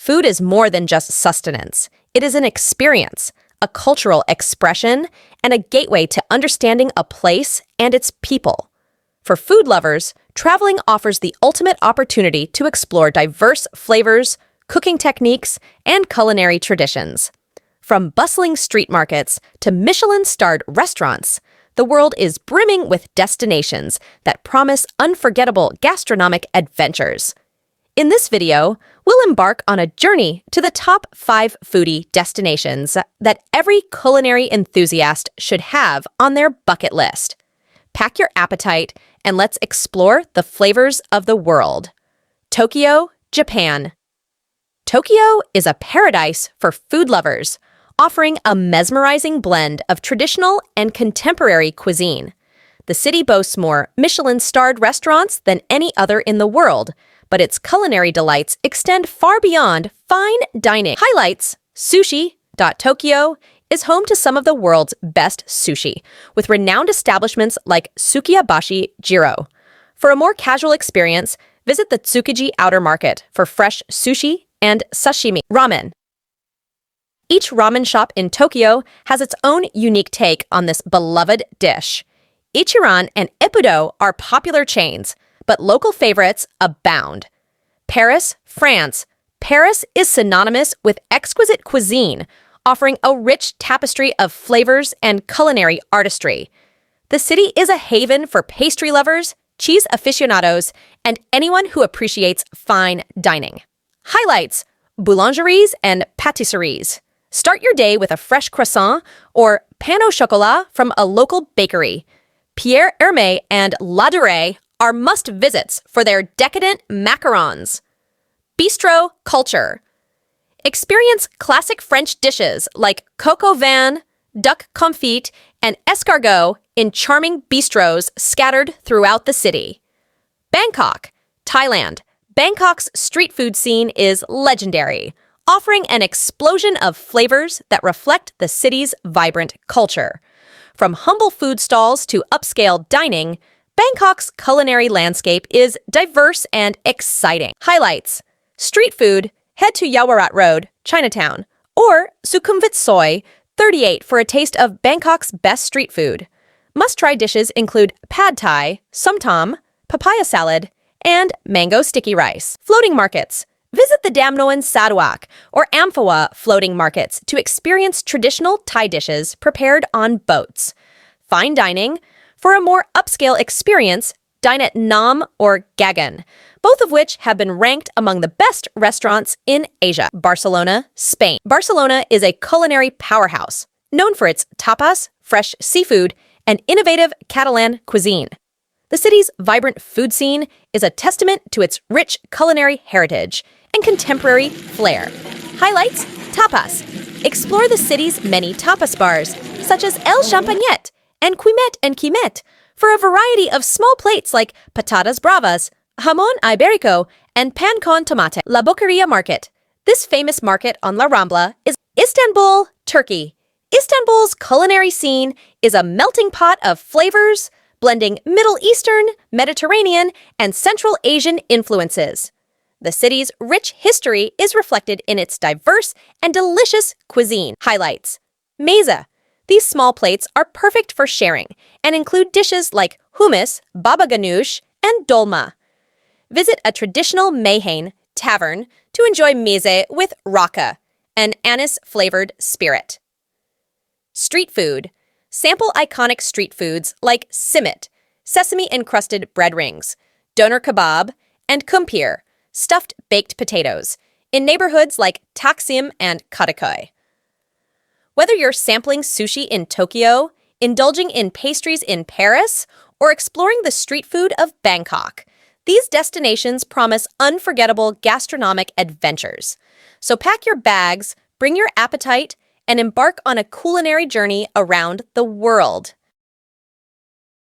Food is more than just sustenance. It is an experience, a cultural expression, and a gateway to understanding a place and its people. For food lovers, traveling offers the ultimate opportunity to explore diverse flavors, cooking techniques, and culinary traditions. From bustling street markets to Michelin-starred restaurants, the world is brimming with destinations that promise unforgettable gastronomic adventures. In this video, we'll embark on a journey to the top 5 foodie destinations that every culinary enthusiast should have on their bucket list. Pack your appetite and let's explore the flavors of the world. Tokyo, Japan. Tokyo is a paradise for food lovers, offering a mesmerizing blend of traditional and contemporary cuisine. The city boasts more Michelin-starred restaurants than any other in the world, but its culinary delights extend far beyond fine dining. Highlights: Sushi.Tokyo is home to some of the world's best sushi, with renowned establishments like Sukiyabashi Jiro. For a more casual experience, visit the Tsukiji Outer Market for fresh sushi and sashimi ramen. Each ramen shop in Tokyo has its own unique take on this beloved dish. Ichiran and Ippudo are popular chains, but local favorites abound. Paris, France. Paris is synonymous with exquisite cuisine, offering a rich tapestry of flavors and culinary artistry. The city is a haven for pastry lovers, cheese aficionados, and anyone who appreciates fine dining. Highlights: boulangeries and pâtisseries. Start your day with a fresh croissant or pain au chocolat from a local bakery. Pierre Hermé and La Durée are must-visits for their decadent macarons. Bistro culture. Experience classic French dishes like coq au vin, duck confit, and escargot in charming bistros scattered throughout the city. Bangkok, Thailand. Bangkok's street food scene is legendary, offering an explosion of flavors that reflect the city's vibrant culture. From humble food stalls to upscale dining, Bangkok's culinary landscape is diverse and exciting. Highlights: street food, head to Yaowarat Road, Chinatown, or Sukhumvit Soi 38 for a taste of Bangkok's best street food. Must-try dishes include pad thai, somtam, papaya salad, and mango sticky rice. Floating markets. Visit the Damnoen Sarawak or Amphoa floating markets to experience traditional Thai dishes prepared on boats. Fine dining. For a more upscale experience, dine at Nam or Gagan, both of which have been ranked among the best restaurants in Asia. Barcelona, Spain. Barcelona is a culinary powerhouse, known for its tapas, fresh seafood, and innovative Catalan cuisine. The city's vibrant food scene is a testament to its rich culinary heritage and contemporary flair. Highlights: tapas. Explore the city's many tapas bars, such as El Champagnet and Quimet, for a variety of small plates like patatas bravas, jamón ibérico, and pan con tomate. La Boqueria Market. This famous market on La Rambla is Istanbul, Turkey. Istanbul's culinary scene is a melting pot of flavors, blending Middle Eastern, Mediterranean, and Central Asian influences. The city's rich history is reflected in its diverse and delicious cuisine. Highlights: meza. These small plates are perfect for sharing and include dishes like hummus, baba ganoush, and dolma. Visit a traditional Mayhain tavern to enjoy meze with raka, an anise-flavored spirit. Street food. Sample iconic street foods like simit, sesame-encrusted bread rings, doner kebab, and kumpir, stuffed baked potatoes, in neighborhoods like Taksim and Katakoi. Whether you're sampling sushi in Tokyo, indulging in pastries in Paris, or exploring the street food of Bangkok, these destinations promise unforgettable gastronomic adventures. So pack your bags, bring your appetite, and embark on a culinary journey around the world.